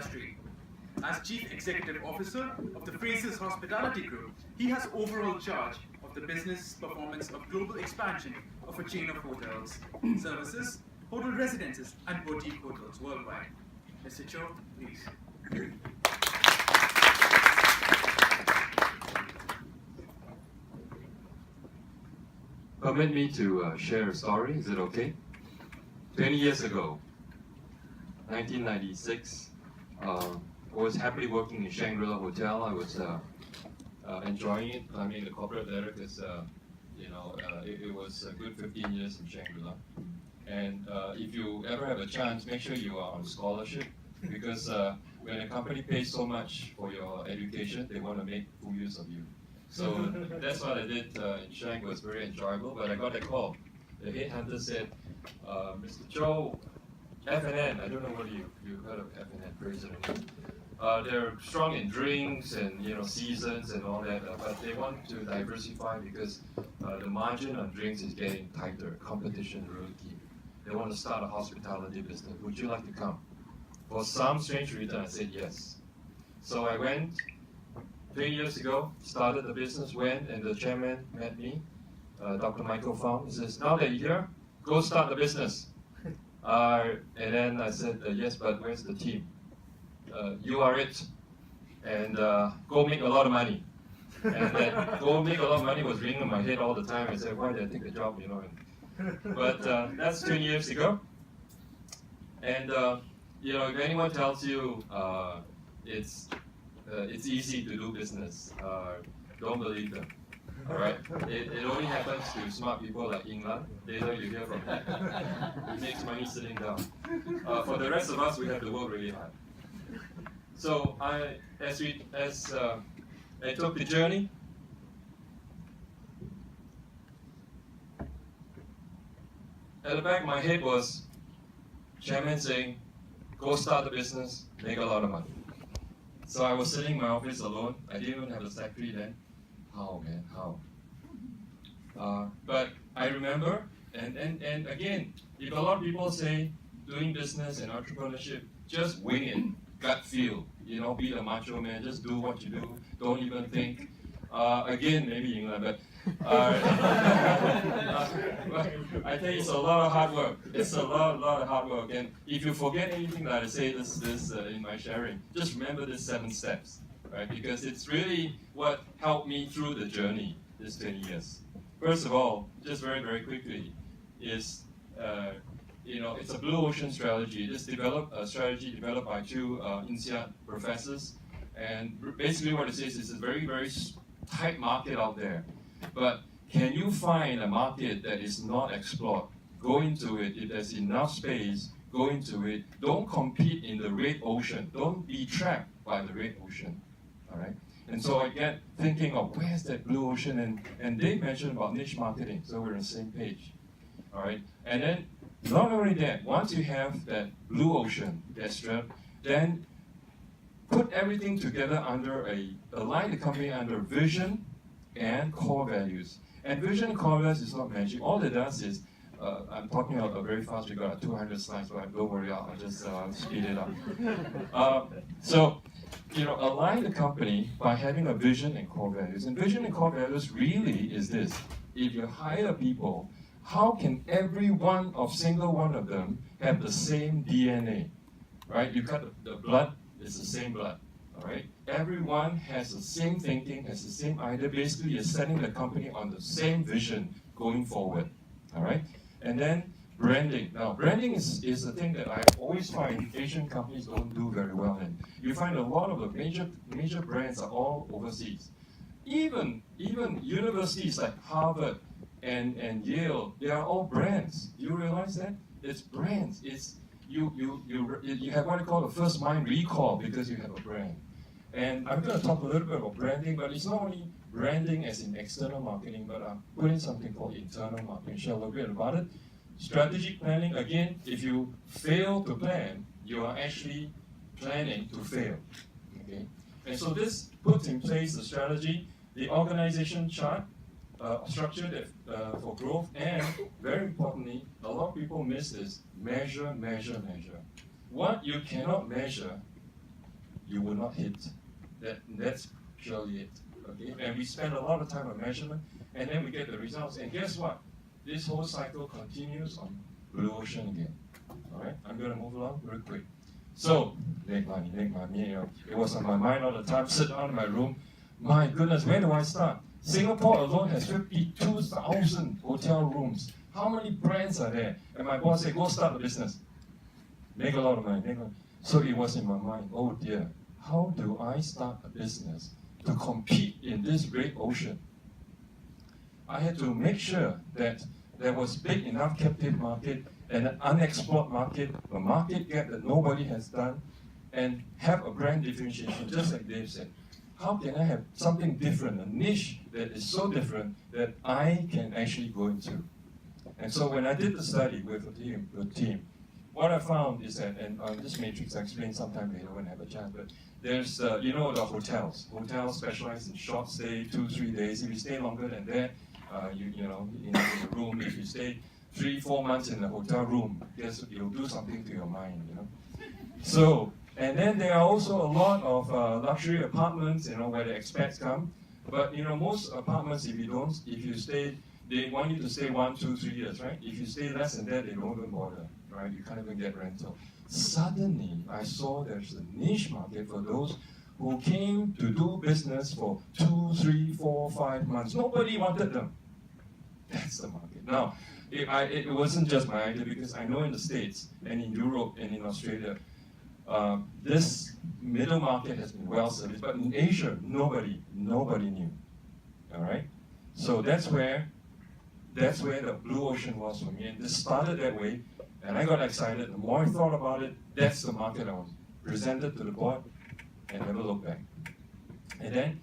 industry. As Chief Executive Officer of the Frasers Hospitality Group, he has overall charge of the business performance of global expansion of a chain of hotels, services, hotel residences, and boutique hotels worldwide. Mr. Cho, please. Permit me to share a story, is it okay? 20 years ago, 1996, I was happily working in Shangri-La Hotel. I was enjoying it. I mean, the corporate ladder because, it was a good 15 years in Shangri-La. And if you ever have a chance, make sure you are on scholarship because when a company pays so much for your education, they want to make full use of you. So that's what I did in Shang. It was very enjoyable, but I got a call. The headhunter said, Mr. Cho, F&N, I don't know whether you heard of F&N, Fraser. They're strong in drinks and seasons and all that, but they want to diversify because the margin on drinks is getting tighter. Competition really key. They want to start a hospitality business. Would you like to come? For some strange reason, I said yes. So I went 3 years ago, started the business, went, and the chairman met me, Dr. Michael Fong. He says, now that you're here, go start the business. And then I said, yes, but where's the team? You are it. And go make a lot of money. And then go make a lot of money was ringing in my head all the time. I said, why did I take the job, But that's 20 years ago. And, if anyone tells you it's easy to do business, don't believe them. All right? It only happens to smart people like England. Later you hear from him. He makes money sitting down. For the rest of us, we have to work really hard. So as I took the journey, at the back of my head was chairman saying, go start the business, make a lot of money. So I was sitting in my office alone. I didn't even have a secretary then. How, man, how? But I remember, and again, if a lot of people say doing business and entrepreneurship, just wing it, gut feel, be the macho man, just do what you do, don't even think. Again, maybe England, but I think it's a lot of hard work. It's a lot of hard work. And if you forget anything that I say this in my sharing, just remember these 7 steps, right? Because it's really what helped me through the journey this 20 years. First of all, just very, very quickly, is it's a blue ocean strategy. It's a strategy developed by 2 INSEAD professors. And basically what it says is it's a very, very tight market out there. But can you find a market that is not explored? Go into it. If there's enough space, go into it. Don't compete in the red ocean. Don't be trapped by the red ocean. All right? And so I get thinking of where's that blue ocean? And they mentioned about niche marketing, so we're on the same page. All right? And then not only that, once you have that blue ocean, that strip, then put everything together align the company under vision and core values. And vision and core values is not magic. All it does is, I'm talking about very fast, we got 200 slides, but don't worry, I'll just speed it up. So, align the company by having a vision and core values. And vision and core values really is this. If you hire people, how can every single one of them have the same DNA? Right? You cut the blood, it's the same blood. All right? Everyone has the same thinking, has the same idea. Basically, you're setting the company on the same vision going forward. All right? And then branding. Now, branding is a thing that I always find Asian companies don't do very well in. You find a lot of the major brands are all overseas. Even universities like Harvard and Yale, they are all brands. Do you realize that? It's brands. It's you have what I call a first mind recall because you have a brand. And I'm going to talk a little bit about branding, but it's not only branding as in external marketing, but I'm putting something called internal marketing. Shall we read about it? Strategic planning, again, if you fail to plan, you are actually planning to fail. Okay? And so this puts in place the strategy, the organization chart, structure for growth, and very importantly, a lot of people miss this, measure. What you cannot measure, you will not hit. That's purely it. Okay? And we spend a lot of time on measurement, and then we get the results. And guess what? This whole cycle continues on Blue Ocean again. All right? I'm going to move along real quick. So, make money, you know. It was on my mind all the time. Sit down in my room. My goodness, where do I start? Singapore alone has 52,000 hotel rooms. How many brands are there? And my boss said, go start a business. Make a lot of money. So it was in my mind, oh dear, how do I start a business to compete in this great ocean? I had to make sure that there was big enough captive market and an unexplored market, a market gap that nobody has done, and have a brand differentiation, just like Dave said. How can I have something different, a niche that is so different that I can actually go into? And so when I did the study with the team, what I found is that, and on this matrix I explain sometime later when I have a chance, but there's, you know, the hotels. Hotels specialize in short stay, 2-3 days. If you stay longer than that, you know, in the room, if you stay 3-4 months in the hotel room, guess you'll do something to your mind, you know. So, and then there are also a lot of luxury apartments, you know, where the expats come. But you know, most apartments, if you stay, they want you to stay 1, 2, 3 years, right? If you stay less than that, they don't even bother, right? You can't even get rental. Suddenly, I saw there's a niche market for those who came to do business for 2, 3, 4, 5 months. Nobody wanted them. That's the market. Now, it wasn't just my idea, because I know in the States and in Europe and in Australia, this middle market has been well serviced, but in Asia, nobody knew. All right, so that's where the Blue Ocean was for me, and this started that way, and I got excited. The more I thought about it, that's the market I was presented to the board, and never looked back. And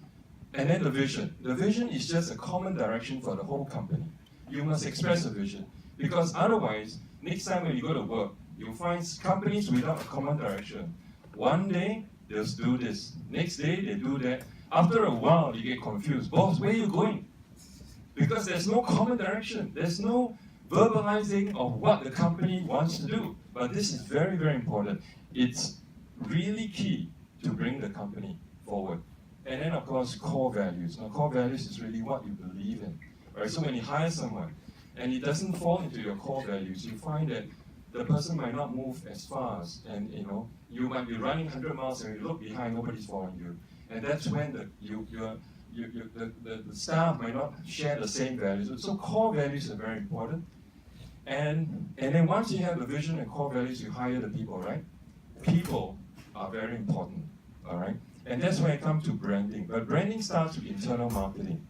then the vision. The vision is just a common direction for the whole company. You must express a vision, because otherwise, next time when you go to work, you'll find companies without a common direction. One day, they'll do this. Next day, they do that. After a while, you get confused. Boss, where are you going? Because there's no common direction. There's no verbalizing of what the company wants to do. But this is very, very important. It's really key to bring the company forward. And then, of course, core values. Now, core values is really what you believe in. Right? So when you hire someone, and it doesn't fall into your core values, you find that the person might not move as fast, and you know, you might be running 100 miles and you look behind, nobody's following you. And that's when the staff might not share the same values. So core values are very important. And then once you have the vision and core values, you hire the people, right? People are very important, all right? And that's when I come to branding. But branding starts with internal marketing.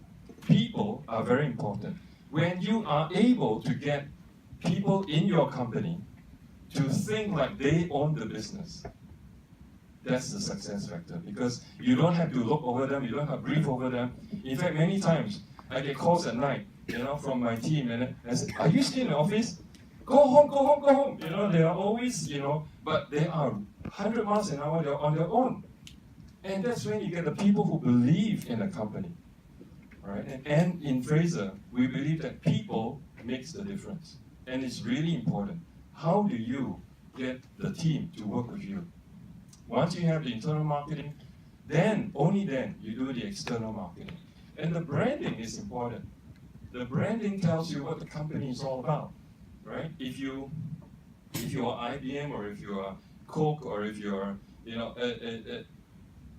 People are very important. When you are able to get people in your company to think like they own the business, that's the success factor, because you don't have to look over them, you don't have to brief over them. In fact, many times I get calls at night, you know, from my team, and I say, are you still in the office? Go home. You know, they are always, you know, but they are 100 miles an hour, they're on their own. And that's when you get the people who believe in a company. Right? And in Fraser, we believe that people makes the difference. And it's really important. How do you get the team to work with you? Once you have the internal marketing, then, only then, you do the external marketing. And the branding is important. The branding tells you what the company is all about, right? If you are IBM, or if you are Coke, or if you are, you know,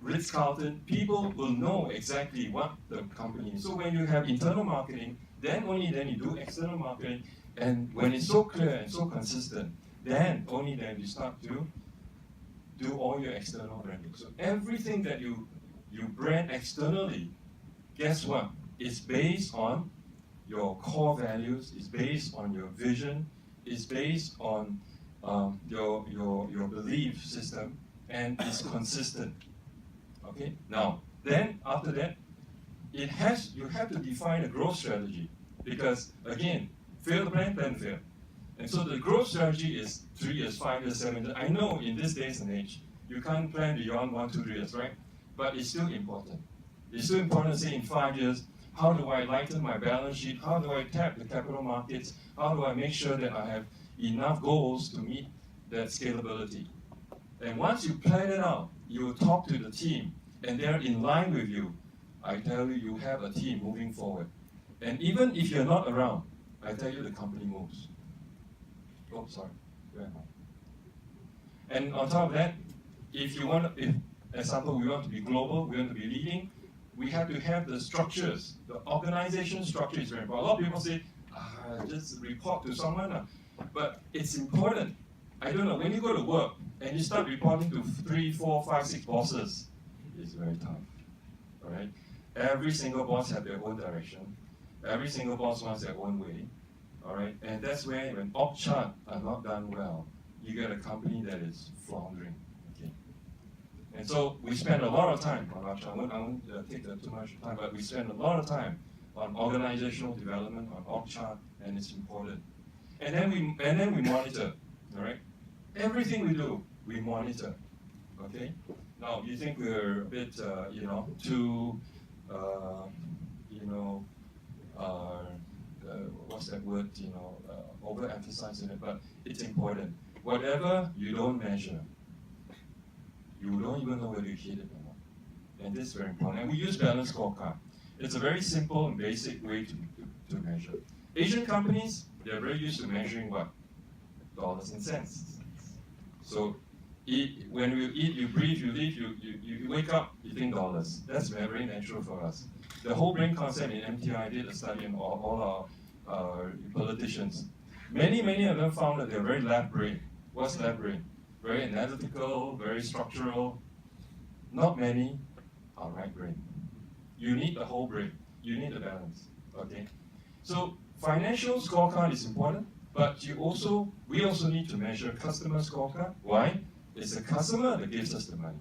Ritz-Carlton, people will know exactly what the company is. So when you have internal marketing, then only then you do external marketing, and when it's so clear and so consistent, then only then you start to do all your external branding. So everything that you brand externally, guess what? It's based on your core values, it's based on your vision, it's based on your belief system, and it's consistent. Okay. Now, then after that, you have to define a growth strategy, because again, fail the plan, fail. And so the growth strategy is 3 years, 5 years, 7 years. I know in this days and age, you can't plan beyond 1, 2, 3 years, right? But it's still important. It's still important to say in 5 years, how do I lighten my balance sheet? How do I tap the capital markets? How do I make sure that I have enough goals to meet that scalability? And once you plan it out, you talk to the team, and they're in line with you, I tell you, you have a team moving forward. And even if you're not around, I tell you, the company moves. Oh, sorry. Go ahead. And on top of that, if you want, if example, we want to be global, we want to be leading, we have to have the structures. The organization structure is very important. A lot of people say, just report to someone. But it's important. I don't know, when you go to work and you start reporting to 3, 4, 5, 6 bosses, it's very tough. All right? Every single boss has their own direction. Every single boss wants their own way. All right? And that's where, when org chart are not done well, you get a company that is floundering. Okay? And so we spend a lot of time on org chart. I won't take too much time, but we spend a lot of time on organizational development, on org chart, and it's important. And then we monitor. All right? Everything we do, we monitor. Okay? Now, you think we're a bit, too, what's that word, overemphasizing it, but it's important. Whatever you don't measure, you don't even know whether you hit it or not. And this is very important. And we use balanced scorecard. It's a very simple and basic way to measure. Asian companies, they're very used to measuring what? Dollars and cents. So when you eat, you breathe, you live, you wake up, you think dollars. That's very natural for us. The whole brain concept in MTI did a study on all our politicians. Many of them found that they're very left brain. What's left brain? Very analytical, very structural. Not many are right brain. You need the whole brain. You need the balance. Okay? So financial scorecard is important, but we also need to measure customer scorecard. Why? It's the customer that gives us the money.